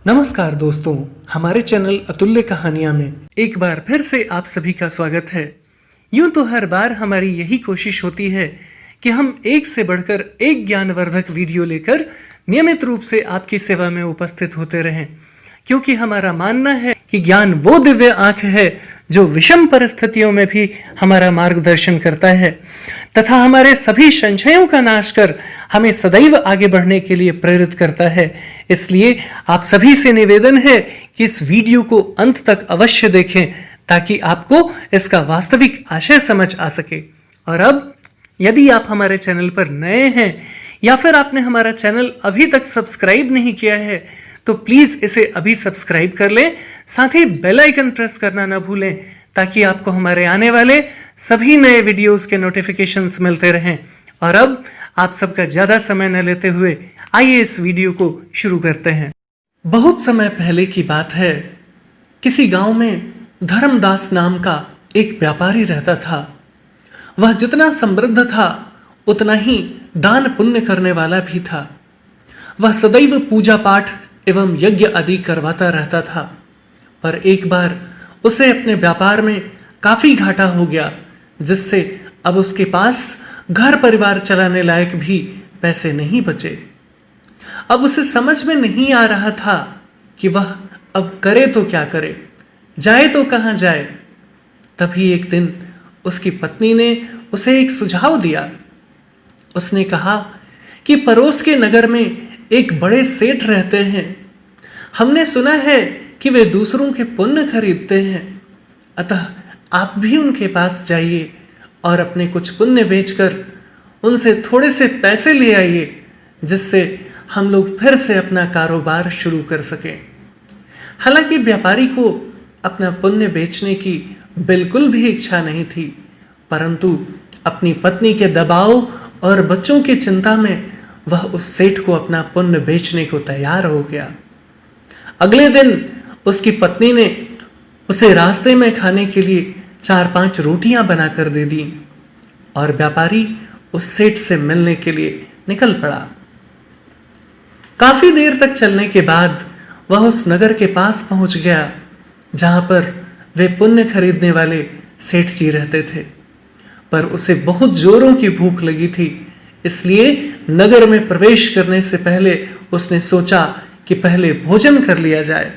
नमस्कार दोस्तों, हमारे चैनल अतुल्य कहानियां में एक बार फिर से आप सभी का स्वागत है। यूं तो हर बार हमारी यही कोशिश होती है कि हम एक से बढ़कर एक ज्ञानवर्धक वीडियो लेकर नियमित रूप से आपकी सेवा में उपस्थित होते रहें, क्योंकि हमारा मानना है कि ज्ञान वो दिव्य आंख है जो विषम परिस्थितियों में भी हमारा मार्गदर्शन करता है तथा हमारे सभी संशयों का नाश कर हमें सदैव आगे बढ़ने के लिए प्रेरित करता है। इसलिए आप सभी से निवेदन है कि इस वीडियो को अंत तक अवश्य देखें ताकि आपको इसका वास्तविक आशय समझ आ सके। और अब यदि आप हमारे चैनल पर नए हैं या फिर आपने हमारा चैनल अभी तक सब्सक्राइब नहीं किया है तो प्लीज इसे अभी सब्सक्राइब कर लें, साथ ही बेल आइकन प्रेस करना ना भूलें ताकि आपको हमारे आने वाले सभी नए वीडियोस के नोटिफिकेशंस मिलते रहें। और अब आप सबका ज्यादा समय न लेते हुए आइए इस वीडियो को शुरू करते हैं। बहुत समय पहले की बात है, किसी गांव में धर्मदास नाम का एक व्यापारी रहता था। वह जितना समृद्ध था उतना ही दान पुण्य करने वाला भी था। वह सदैव पूजा पाठ एवं यज्ञ आदि करवाता रहता था, पर एक बार उसे अपने व्यापार में काफी घाटा हो गया, जिससे अब उसके पास घर परिवार चलाने लायक भी पैसे नहीं बचे। अब उसे समझ में नहीं आ रहा था कि वह अब करे तो क्या करे, जाए तो कहां जाए। तभी एक दिन उसकी पत्नी ने उसे एक सुझाव दिया। उसने कहा कि पड़ोस के नगर में एक बड़े सेठ रहते हैं। हमने सुना है कि वे दूसरों के पुण्य खरीदते हैं, अतः आप भी उनके पास जाइए और अपने कुछ पुण्य बेचकर उनसे थोड़े से पैसे ले आइए, जिससे हम लोग फिर से अपना कारोबार शुरू कर सकें। हालांकि व्यापारी को अपना पुण्य बेचने की बिल्कुल भी इच्छा नहीं थी, परंतु अपनी पत्नी के दबाव और बच्चों की चिंता में वह उस सेठ को अपना पुण्य बेचने को तैयार हो गया। अगले दिन उसकी पत्नी ने उसे रास्ते में खाने के लिए 4-5 रोटियां बनाकर दे दी और व्यापारी उस सेठ से मिलने के लिए निकल पड़ा। काफी देर तक चलने के बाद वह उस नगर के पास पहुंच गया जहां पर वे पुण्य खरीदने वाले सेठ जी रहते थे। पर उसे बहुत जोरों की भूख लगी थी, इसलिए नगर में प्रवेश करने से पहले उसने सोचा कि पहले भोजन कर लिया जाए।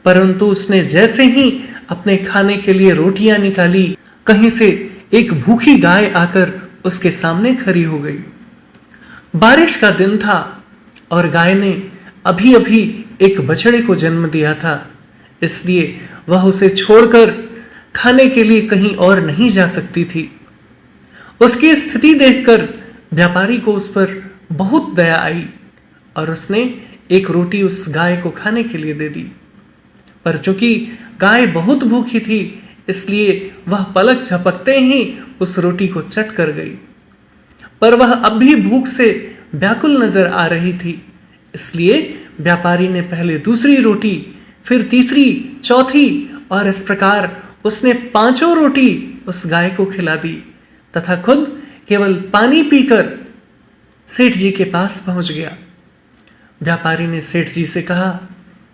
परंतु उसने जैसे ही अपने खाने के लिए रोटियां निकाली, कहीं से एक भूखी गाय आकर उसके सामने खड़ी हो गई। बारिश का दिन था और गाय ने अभी अभी एक बछड़े को जन्म दिया था, इसलिए वह उसे छोड़कर खाने के लिए कहीं और नहीं जा सकती थी। उसकी स्थिति देखकर व्यापारी को उस पर बहुत दया आई और उसने एक रोटी उस गाय को खाने के लिए दे दी। पर चूंकि गाय बहुत भूखी थी, इसलिए वह पलक झपकते ही उस रोटी को चट कर गई। पर वह अब भी भूख से व्याकुल नजर आ रही थी, इसलिए व्यापारी ने पहले दूसरी रोटी, फिर तीसरी, चौथी और इस प्रकार उसने 5 रोटी उस गाय को खिला दी तथा खुद केवल पानी पीकर सेठ जी के पास पहुंच गया। व्यापारी ने सेठ जी से कहा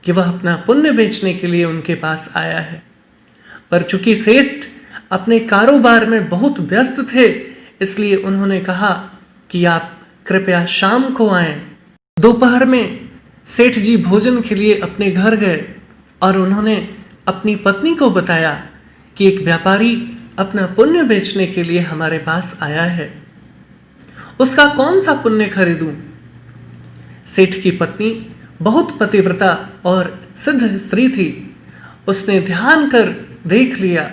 कि वह अपना पुण्य बेचने के लिए उनके पास आया है, पर चूंकि सेठ अपने कारोबार में बहुत व्यस्त थे, इसलिए उन्होंने कहा कि आप कृपया शाम को आएं। दोपहर में सेठ जी भोजन के लिए अपने घर गए और उन्होंने अपनी पत्नी को बताया कि एक व्यापारी अपना पुण्य बेचने के लिए हमारे पास आया है, उसका कौन सा पुण्य खरीदूं। सेठ की पत्नी बहुत पतिव्रता और सिद्ध स्त्री थी। उसने ध्यान कर देख लिया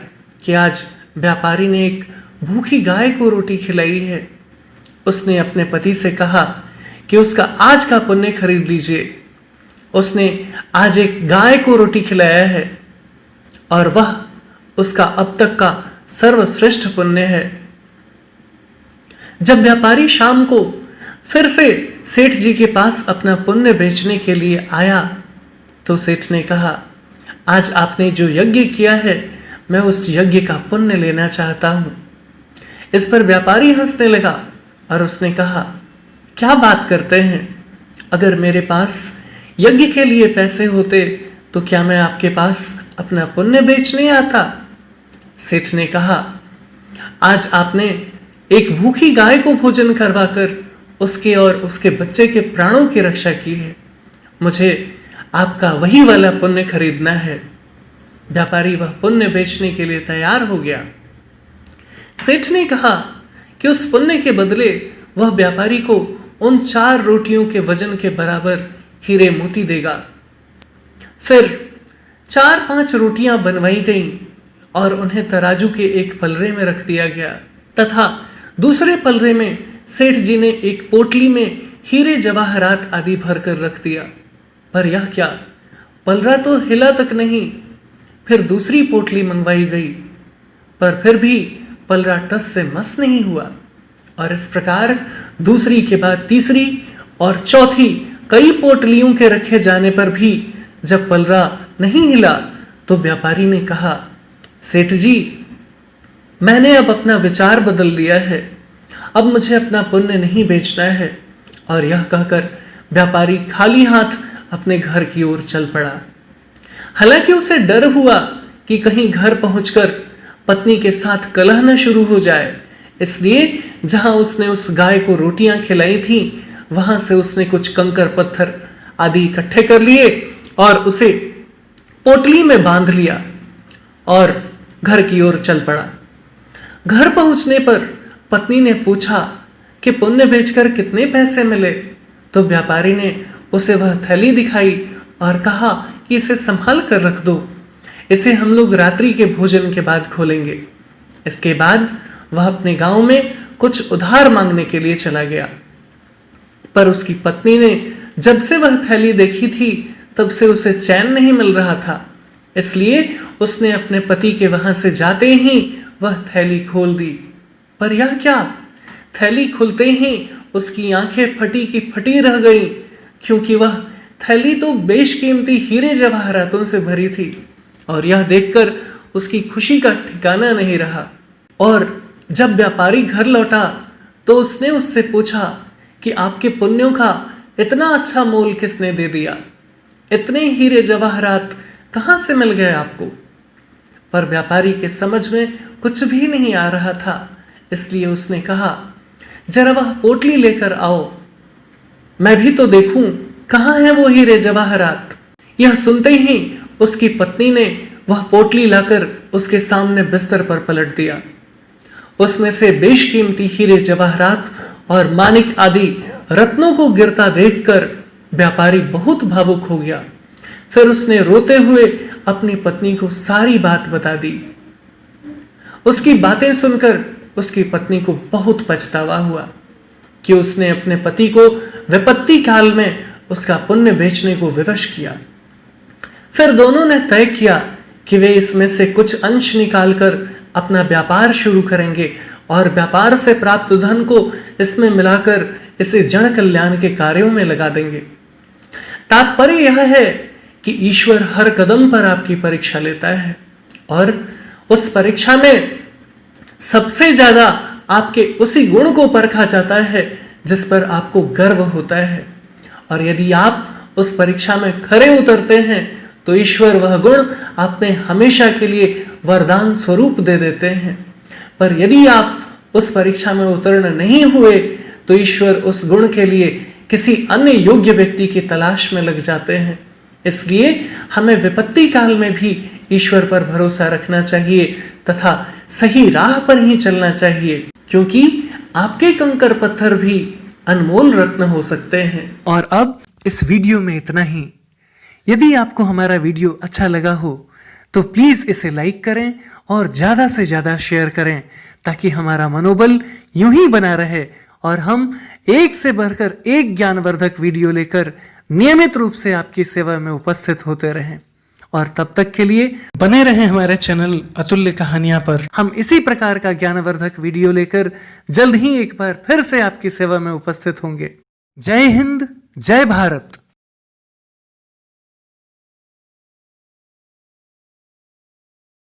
कि आज व्यापारी ने एक भूखी गाय को रोटी खिलाई है। उसने अपने पति से कहा कि उसका आज का पुण्य खरीद लीजिए। उसने आज एक गाय को रोटी खिलाया है और वह उसका अब तक का सर्वश्रेष्ठ पुण्य है। जब व्यापारी शाम को फिर से सेठ जी के पास अपना पुण्य बेचने के लिए आया तो सेठ ने कहा, आज आपने जो यज्ञ किया है मैं उस यज्ञ का पुण्य लेना चाहता हूं। इस पर व्यापारी हंसने लगा और उसने कहा, क्या बात करते हैं, अगर मेरे पास यज्ञ के लिए पैसे होते तो क्या मैं आपके पास अपना पुण्य बेचने आता? सेठ ने कहा, आज आपने एक भूखी गाय को भोजन करवाकर उसके और उसके बच्चे के प्राणों की रक्षा की है। मुझे आपका वही वाला पुण्य खरीदना है। व्यापारी वह पुण्य बेचने के लिए तैयार हो गया। सेठ ने कहा कि उस पुण्य के बदले वह व्यापारी को उन 4 रोटियों के वजन के बराबर हीरे मोती देगा। फिर 4-5 रोटियां बनवाई गईं और उन्हें तराजू के एक पलरे में रख दिया गया तथा दूसरे पलरे में सेठ जी ने एक पोटली में हीरे जवाहरात आदि भरकर रख दिया। पर यह क्या, पलरा तो हिला तक नहीं। फिर दूसरी पोटली मंगवाई गई, पर फिर भी पलरा टस से मस नहीं हुआ। और इस प्रकार दूसरी के बाद तीसरी और चौथी कई पोटलियों के रखे जाने पर भी जब पलरा नहीं हिला तो व्यापारी ने कहा, सेठ जी, मैंने अब अपना विचार बदल लिया है। अब मुझे अपना पुण्य नहीं बेचना है। और यह कहकर व्यापारी खाली हाथ अपने घर की ओर चल पड़ा। हालांकि उसे डर हुआ कि कहीं घर पहुंचकर पत्नी के साथ कलह न शुरू हो जाए, इसलिए जहां उसने उस गाय को रोटियां खिलाई थी वहां से उसने कुछ कंकर पत्थर आदि इकट्ठे कर लिए और उसे पोटली में बांध लिया और घर की ओर चल पड़ा। घर पहुंचने पर पत्नी ने पूछा कि पुण्य बेचकर कितने पैसे मिले? तो व्यापारी ने उसे वह थैली दिखाई और कहा कि इसे संभाल कर रख दो, इसे हम लोग रात्रि के भोजन के बाद खोलेंगे। इसके बाद वह अपने गांव में कुछ उधार मांगने के लिए चला गया। पर उसकी पत्नी ने जब से वह थैली देखी थी तब से उसे चैन नहीं मिल रहा था, इसलिए उसने अपने पति के वहां से जाते ही वह थैली खोल दी। पर यह क्या, थैली खुलते ही उसकी आंखें फटी की फटी रह गईं, क्योंकि वह थैली तो बेशकीमती हीरे जवाहरातों से भरी थी। और यह देखकर उसकी खुशी का ठिकाना नहीं रहा। और जब व्यापारी घर लौटा तो उसने उससे पूछा कि आपके पुण्यों का इतना अच्छा मोल किसने दे दिया? इतने हीरे जवाहरात कहां से मिल गए आपको? पर व्यापारी के समझ में कुछ भी नहीं आ रहा था, इसलिए उसने कहा, जरा वह पोटली लेकर आओ, मैं भी तो देखूं कहां है वो हीरे जवाहरात। यह सुनते ही उसकी पत्नी ने वह पोटली लाकर उसके सामने बिस्तर पर पलट दिया। उसमें से बेशकीमती हीरे जवाहरात और मानिक आदि रत्नों को गिरता देखकर व्यापारी बहुत भावुक हो गया। फिर उसने रोते हुए अपनी पत्नी को सारी बात बता दी। उसकी बातें सुनकर उसकी पत्नी को बहुत पछतावा हुआ कि उसने अपने पति को विपत्ति काल में उसका पुण्य बेचने को विवश किया। फिर दोनों ने तय किया कि वे इसमें से कुछ अंश निकालकर अपना व्यापार शुरू करेंगे और व्यापार से प्राप्त धन को इसमें मिलाकर इसे जन कल्याण के कार्यों में लगा देंगे। तात्पर्य यह है कि ईश्वर हर कदम पर आपकी परीक्षा लेता है और उस परीक्षा में सबसे ज्यादा आपके उसी गुण को परखा जाता है जिस पर आपको गर्व होता है। और यदि आप उस परीक्षा में खरे उतरते हैं तो ईश्वर वह गुण आप में हमेशा के लिए वरदान स्वरूप दे देते हैं। पर यदि आप उस परीक्षा में उत्तीर्ण नहीं हुए तो ईश्वर उस गुण के लिए किसी अन्य योग्य व्यक्ति की तलाश में लग जाते हैं। इसलिए हमें विपत्ति काल में भी ईश्वर पर भरोसा रखना चाहिए तथा सही राह पर ही चलना चाहिए, क्योंकि आपके कंकर पत्थर भी अनमोल रत्न हो सकते हैं। और अब इस वीडियो में इतना ही। यदि आपको हमारा वीडियो अच्छा लगा हो तो प्लीज इसे लाइक करें और ज्यादा से ज्यादा शेयर करें, ताकि हमारा मनोबल यूं ही बना रहे और हम एक से बढ़कर एक ज्ञानवर्धक वीडियो लेकर नियमित रूप से आपकी सेवा में उपस्थित होते रहें। और तब तक के लिए बने रहें हमारे चैनल अतुल्य कहानियां पर। हम इसी प्रकार का ज्ञानवर्धक वीडियो लेकर जल्द ही एक बार फिर से आपकी सेवा में उपस्थित होंगे। जय हिंद, जय भारत।